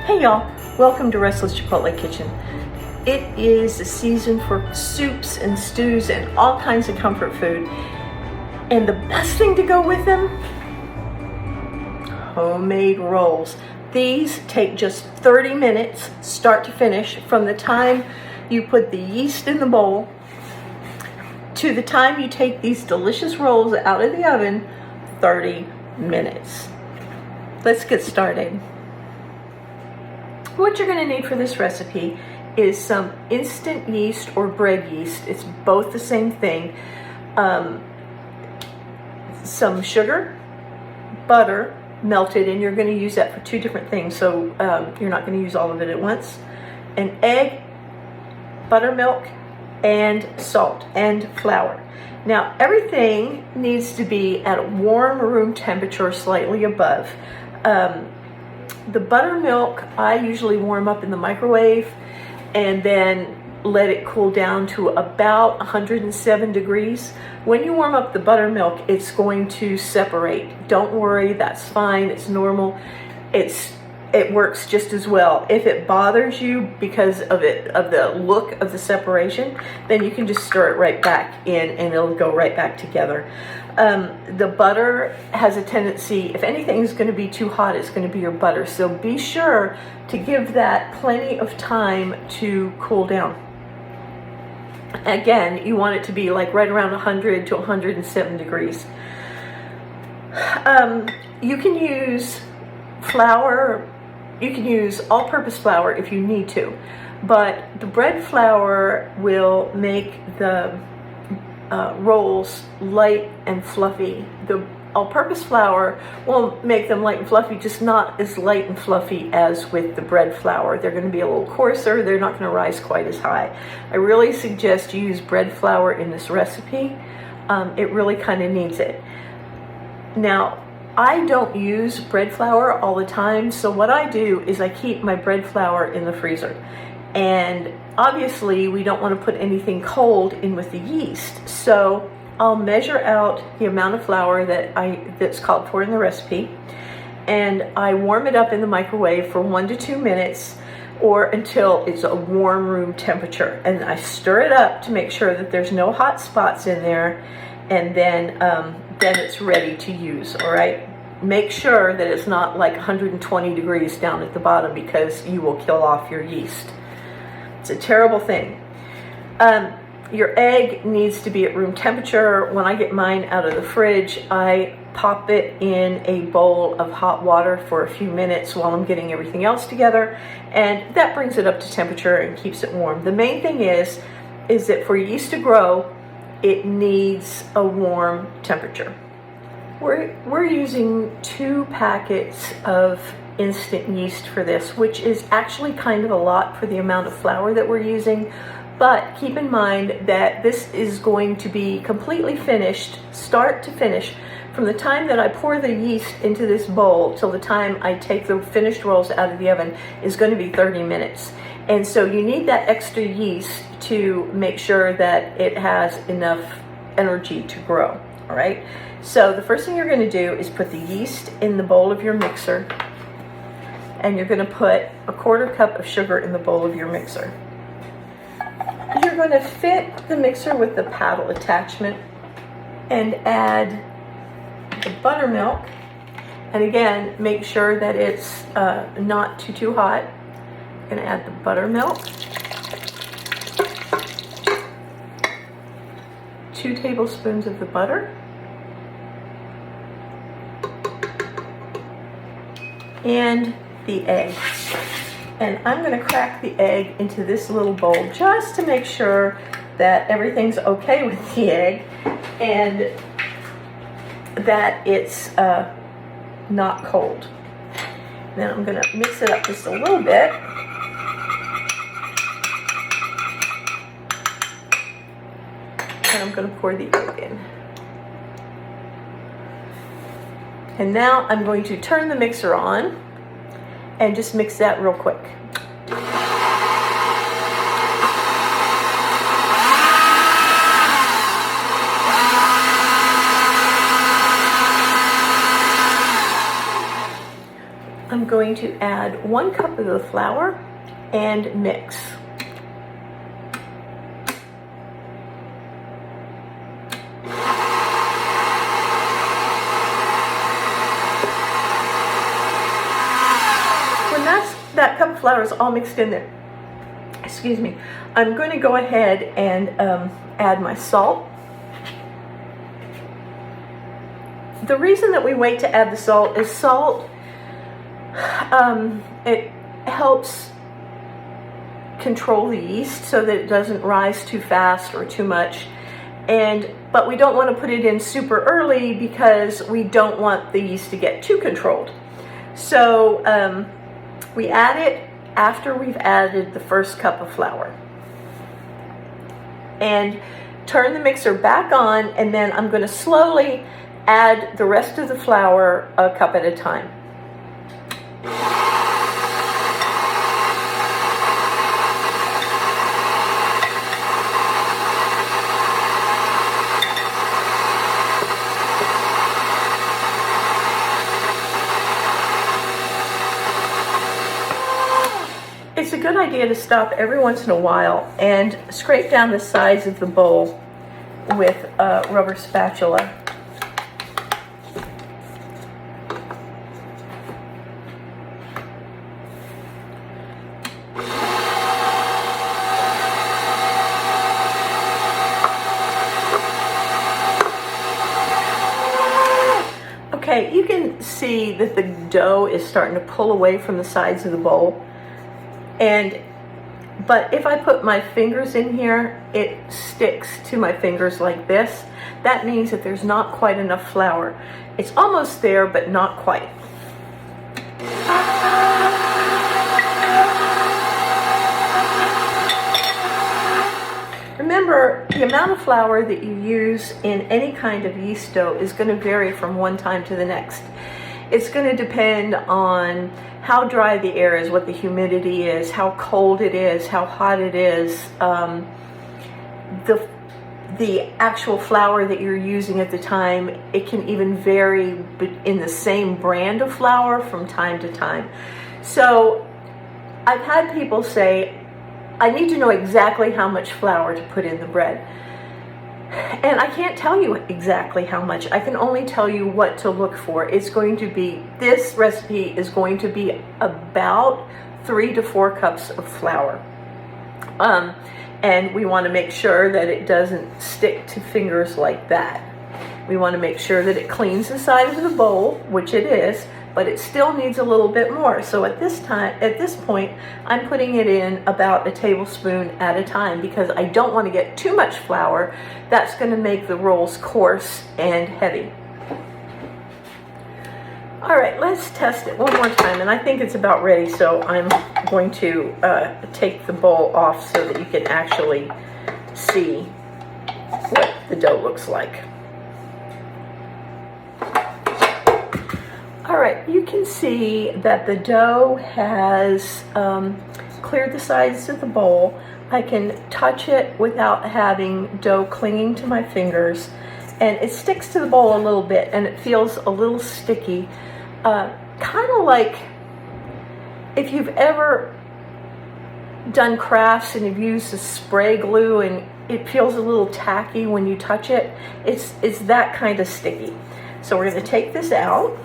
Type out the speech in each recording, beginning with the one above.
Hey y'all, welcome to Restless Chipotle Kitchen. It is the season for soups and stews and all kinds of comfort food. And the best thing to go with them, homemade rolls. These take just 30 minutes, start to finish, from the time you put the yeast in the bowl to the time you take these delicious rolls out of the oven, 30 minutes. Let's get started. What you're going to need for this recipe is some instant yeast or bread yeast. It's both the same thing. Some sugar, butter, melted, and you're going to use that for two different things, so you're not going to use all of it at once. An egg, buttermilk, and salt and flour. Now everything needs to be at a warm room temperature, slightly above. The buttermilk I usually warm up in the microwave and then let it cool down to about 107 degrees. When you warm up the buttermilk, it's going to separate. Don't worry, that's fine, it's normal. It works just as well. If it bothers you because of the look of the separation, then you can just stir it right back in and it'll go right back together. The butter has a tendency, if anything is going to be too hot, it's going to be your butter. So be sure to give that plenty of time to cool down. Again, you want it to be like right around 100 to 107 degrees. You can use flour. You can use all-purpose flour if you need to, but the bread flour will make the rolls light and fluffy. The all-purpose flour will make them light and fluffy, just not as light and fluffy as with the bread flour. They're going to be a little coarser. They're not going to rise quite as high. I really suggest you use bread flour in this recipe. It really kind of needs it. Now, I don't use bread flour all the time, so what I do is I keep my bread flour in the freezer. And obviously we don't want to put anything cold in with the yeast, so I'll measure out the amount of flour that's called for in the recipe, and I warm it up in the microwave for 1 to 2 minutes or until it's a warm room temperature, and I stir it up to make sure that there's no hot spots in there, and then it's ready to use. All right, make sure that it's not like 120 degrees down at the bottom, because you will kill off your yeast. It's a terrible thing. Your egg needs to be at room temperature. When I get mine out of the fridge, I pop it in a bowl of hot water for a few minutes while I'm getting everything else together, and that brings it up to temperature and keeps it warm. The main thing is that for yeast to grow, it needs a warm temperature. We're using 2 packets of instant yeast for this, which is actually kind of a lot for the amount of flour that we're using, but keep in mind that this is going to be completely finished, start to finish, from the time that I pour the yeast into this bowl till the time I take the finished rolls out of the oven is going to be 30 minutes. And so you need that extra yeast to make sure that it has enough energy to grow. All right, so the first thing you're going to do is put the yeast in the bowl of your mixer, and you're going to put a 1/4 cup of sugar in the bowl of your mixer. You're going to fit the mixer with the paddle attachment and add the buttermilk, and again, make sure that it's not too hot. I'm going to add the buttermilk, 2 tablespoons of the butter, and the egg. And I'm going to crack the egg into this little bowl just to make sure that everything's okay with the egg and that it's not cold. Then I'm going to mix it up just a little bit. And I'm going to pour the egg in. And now I'm going to turn the mixer on and just mix that real quick. I'm going to add 1 cup of the flour and mix. When that cup of flour is all mixed in there, excuse me, I'm going to go ahead and add my salt. The reason that we wait to add the salt is salt, it helps control the yeast so that it doesn't rise too fast or too much. But we don't want to put it in super early because we don't want the yeast to get too controlled. So we add it after we've added the first cup of flour. And turn the mixer back on, and then I'm going to slowly add the rest of the flour a cup at a time. It's a good idea to stop every once in a while and scrape down the sides of the bowl with a rubber spatula. Okay, you can see that the dough is starting to pull away from the sides of the bowl. But if I put my fingers in here, it sticks to my fingers like this. That means that there's not quite enough flour. It's almost there, but not quite. Remember, the amount of flour that you use in any kind of yeast dough is going to vary from one time to the next. It's going to depend on how dry the air is, what the humidity is, how cold it is, how hot it is, the actual flour that you're using at the time. It can even vary in the same brand of flour from time to time. So I've had people say, I need to know exactly how much flour to put in the bread. And I can't tell you exactly how much. I can only tell you what to look for. It's going to be, this recipe is going to be about 3 to 4 cups of flour. And we want to make sure that it doesn't stick to fingers like that. We want to make sure that it cleans the side of the bowl, which it is, but it still needs a little bit more. So at this point, I'm putting it in about a tablespoon at a time because I don't want to get too much flour. That's going to make the rolls coarse and heavy. All right, let's test it one more time, and I think it's about ready, so I'm going to take the bowl off so that you can actually see what the dough looks like. All right, you can see that the dough has cleared the sides of the bowl. I can touch it without having dough clinging to my fingers, and it sticks to the bowl a little bit, and it feels a little sticky. Kind of like if you've ever done crafts and you've used a spray glue and it feels a little tacky when you touch it. It's that kind of sticky. So we're going to take this out.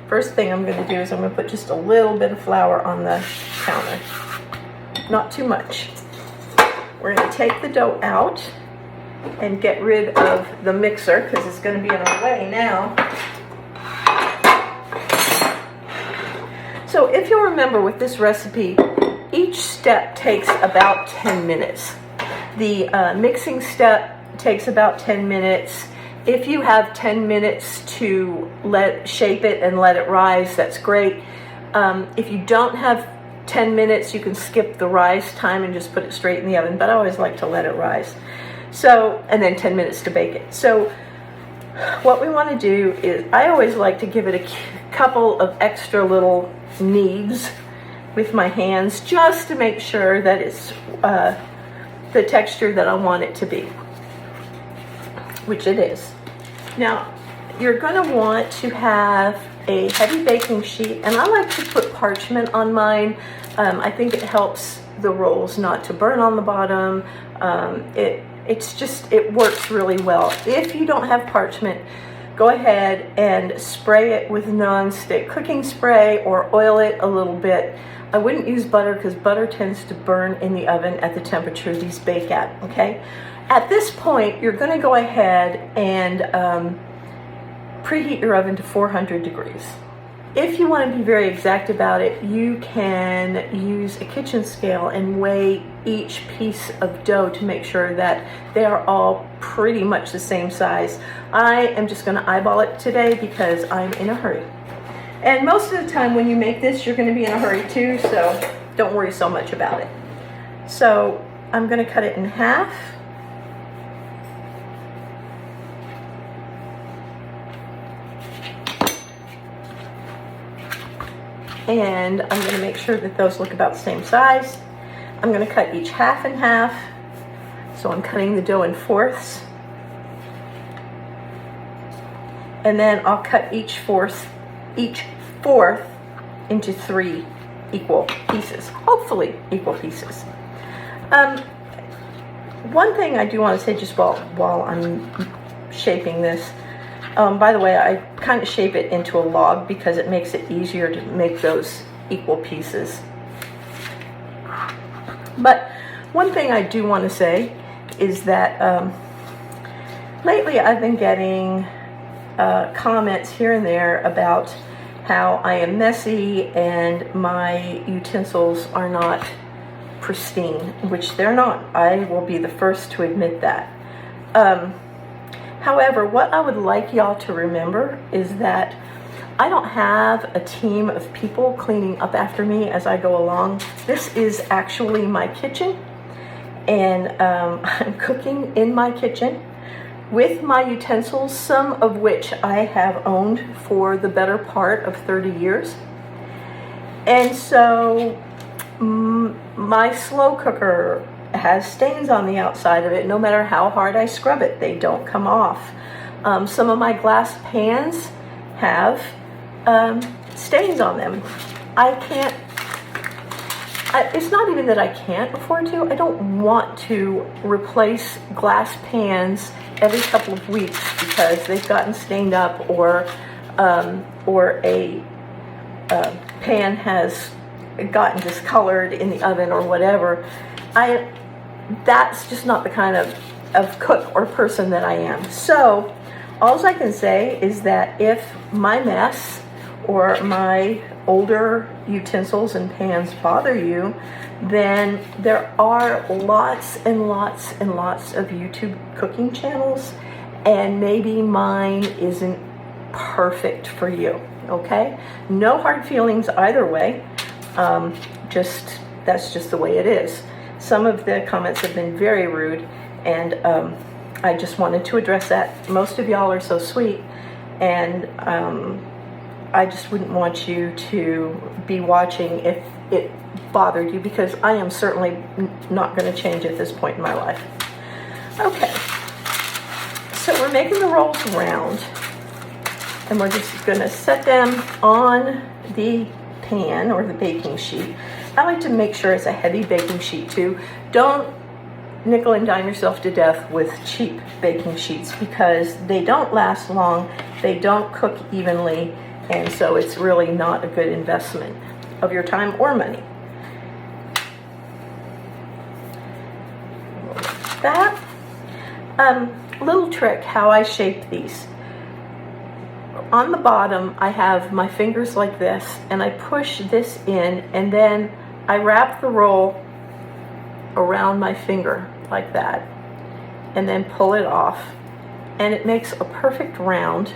First thing I'm going to do is I'm going to put just a little bit of flour on the counter. Not too much. We're going to take the dough out and get rid of the mixer because it's going to be in our way now. So if you'll remember with this recipe, each step takes about 10 minutes. The mixing step takes about 10 minutes. If you have 10 minutes to shape it and let it rise, that's great. If you don't have 10 minutes, you can skip the rise time and just put it straight in the oven, but I always like to let it rise. So, and then 10 minutes to bake it. So what we want to do is, I always like to give it a couple of extra little kneads with my hands just to make sure that it's the texture that I want it to be, which it is. Now, you're going to want to have a heavy baking sheet, and I like to put parchment on mine. I think it helps the rolls not to burn on the bottom. It works really well. If you don't have parchment, go ahead and spray it with non-stick cooking spray or oil it a little bit. I wouldn't use butter because butter tends to burn in the oven at the temperature these bake at, okay? At this point, you're going to go ahead and preheat your oven to 400 degrees. If you want to be very exact about it, you can use a kitchen scale and weigh each piece of dough to make sure that they are all pretty much the same size. I am just going to eyeball it today because I'm in a hurry. And most of the time when you make this, you're going to be in a hurry too, so don't worry so much about it. So I'm going to cut it in half. And I'm going to make sure that those look about the same size. I'm going to cut each half in half. So I'm cutting the dough in fourths. And then I'll cut each fourth into 3 equal pieces, hopefully equal pieces. One thing I do want to say just while I'm shaping this, by the way, I kind of shape it into a log because it makes it easier to make those equal pieces. But one thing I do want to say is that lately I've been getting comments here and there about how I am messy and my utensils are not pristine, which they're not. I will be the first to admit that. However, what I would like y'all to remember is that I don't have a team of people cleaning up after me as I go along. This is actually my kitchen, and I'm cooking in my kitchen with my utensils, some of which I have owned for the better part of 30 years. And so my slow cooker has stains on the outside of it. No matter how hard I scrub it, they don't come off. Some of my glass pans have stains on them. It's not even that I can't afford to. I don't want to replace glass pans every couple of weeks because they've gotten stained up, or a pan has gotten discolored in the oven or whatever. That's just not the kind of cook or person that I am. So all I can say is that if my mess or my older utensils and pans bother you, then there are lots and lots and lots of YouTube cooking channels, and maybe mine isn't perfect for you, okay? No hard feelings either way. That's just the way it is. Some of the comments have been very rude, and I just wanted to address that. Most of y'all are so sweet, and I just wouldn't want you to be watching if it bothered you, because I am certainly not going to change at this point in my life. Okay, so we're making the rolls round, and we're just going to set them on the pan or the baking sheet. I like to make sure it's a heavy baking sheet too. Don't nickel and dime yourself to death with cheap baking sheets because they don't last long, they don't cook evenly, and so it's really not a good investment of your time or money. That little trick how I shape these. On the bottom I have my fingers like this, and I push this in, and then I wrap the roll around my finger like that and then pull it off, and it makes a perfect round.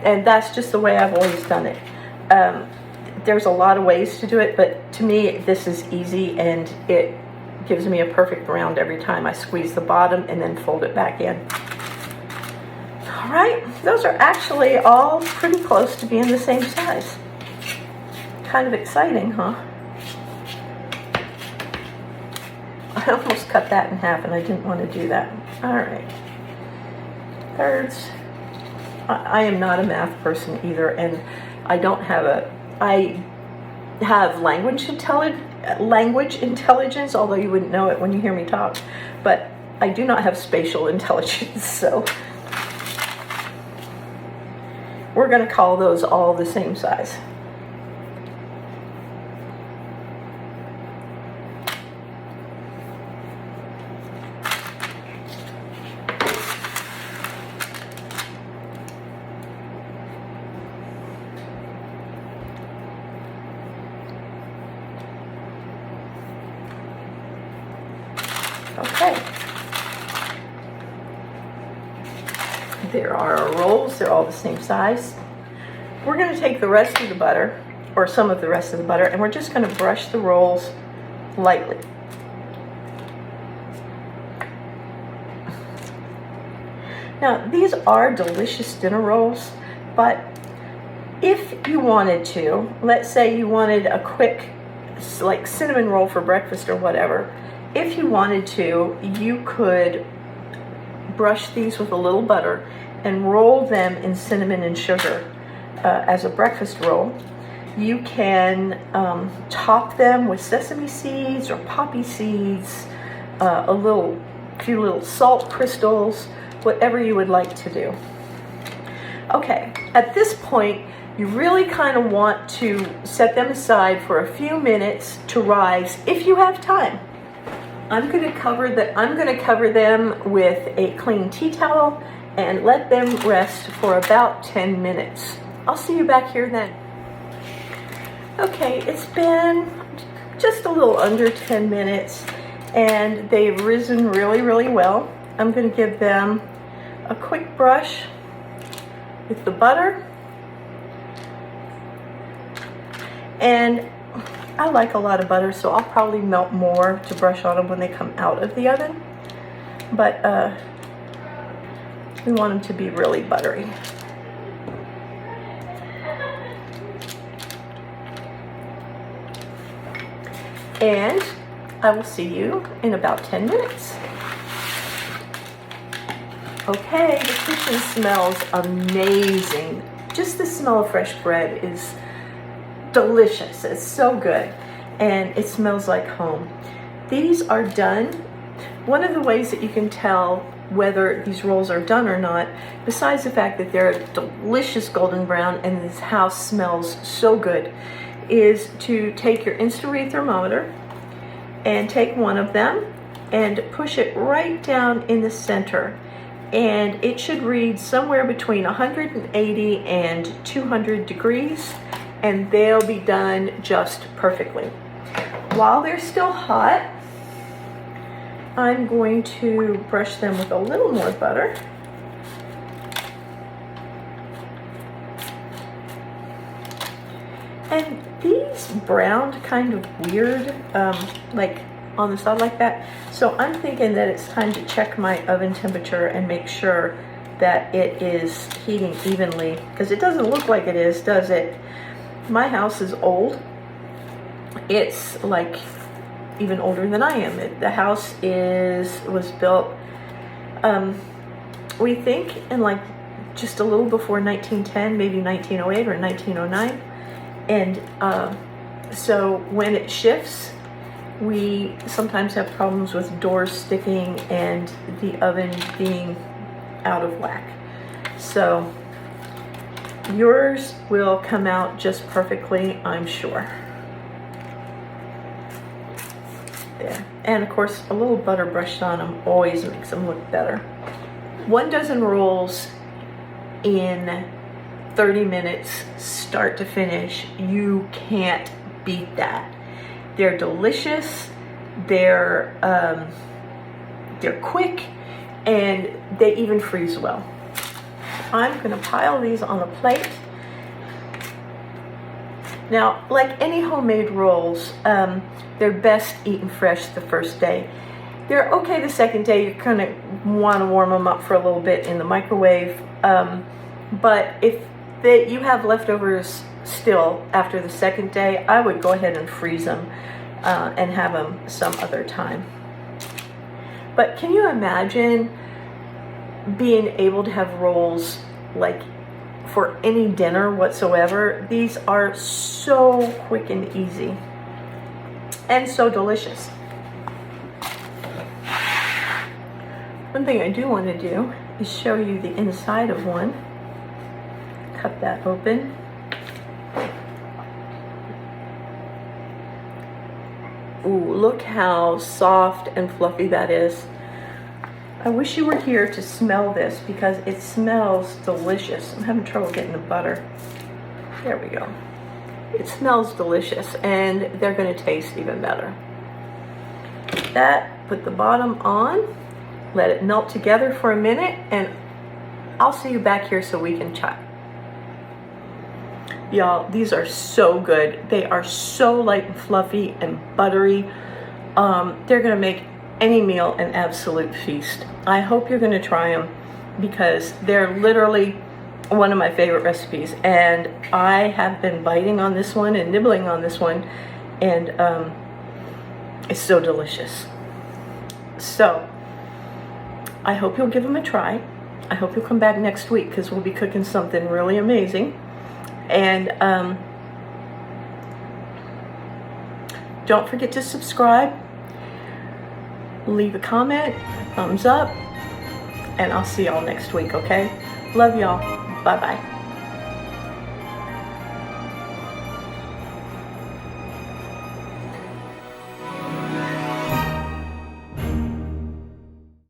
And that's just the way I've always done it. There's a lot of ways to do it, but to me this is easy, and it gives me a perfect round every time. I squeeze the bottom and then fold it back in. All right, those are actually all pretty close to being the same size. Kind of exciting, huh? I almost cut that in half, and I didn't want to do that. All right, thirds. I am not a math person either, and I have language intelligence, although you wouldn't know it when you hear me talk, but I do not have spatial intelligence, so we're going to call those all the same size. Okay, there are our rolls. They're all the same size. We're going to take the rest of the butter, or some of the rest of the butter, and we're just going to brush the rolls lightly. Now, these are delicious dinner rolls, but if you wanted to, let's say you wanted a quick, like, cinnamon roll for breakfast or whatever, if you wanted to, you could brush these with a little butter and roll them in cinnamon and sugar as a breakfast roll. You can top them with sesame seeds or poppy seeds, a few little salt crystals, whatever you would like to do. Okay, at this point, you really kind of want to set them aside for a few minutes to rise if you have time. I'm going to cover them with a clean tea towel and let them rest for about 10 minutes. I'll see you back here then. Okay, it's been just a little under 10 minutes and they've risen really, really well. I'm going to give them a quick brush with the butter. And I like a lot of butter, so I'll probably melt more to brush on them when they come out of the oven. But we want them to be really buttery. And I will see you in about 10 minutes. Okay, the kitchen smells amazing. Just the smell of fresh bread is delicious. It's so good, and it smells like home. These are done. One of the ways that you can tell whether these rolls are done or not, besides the fact that they're delicious golden brown and this house smells so good, is to take your Insta-Read thermometer and take one of them and push it right down in the center, and it should read somewhere between 180 and 200 degrees, and they'll be done just perfectly. While they're still hot, I'm going to brush them with a little more butter. And these browned kind of weird, like on the side like that. So I'm thinking that it's time to check my oven temperature and make sure that it is heating evenly, because it doesn't look like it is, does it? My house is old. It's like even older than I am. The house was built, we think, in like just a little before 1910, maybe 1908 or 1909. And so when it shifts, we sometimes have problems with doors sticking and the oven being out of whack. So yours will come out just perfectly, I'm sure. There. And of course, a little butter brushed on them always makes them look better. 1 dozen rolls in 30 minutes, start to finish. You can't beat that. They're delicious, they're quick, and they even freeze well. I'm gonna pile these on a plate. Now, like any homemade rolls, they're best eaten fresh the first day. They're okay the second day. You're gonna wanna warm them up for a little bit in the microwave. But if you have leftovers still after the second day, I would go ahead and freeze them and have them some other time. But can you imagine being able to have rolls like for any dinner whatsoever. These are so quick and easy and so delicious. One thing I do want to do is show you the inside of one. Cut that open. Ooh, look how soft and fluffy that is. I wish you were here to smell this because it smells delicious. I'm having trouble getting the butter. There we go. It smells delicious, and they're going to taste even better. That, put the bottom on, let it melt together for a minute, and I'll see you back here so we can chat. Y'all, these are so good. They are so light and fluffy and buttery. They're gonna make any meal an absolute feast. I hope you're gonna try them because they're literally one of my favorite recipes. And I have been biting on this one and nibbling on this one, and it's so delicious. So I hope you'll give them a try. I hope you'll come back next week because we'll be cooking something really amazing. And don't forget to subscribe, leave a comment, thumbs up, and I'll see y'all next week, okay? Love y'all. Bye-bye.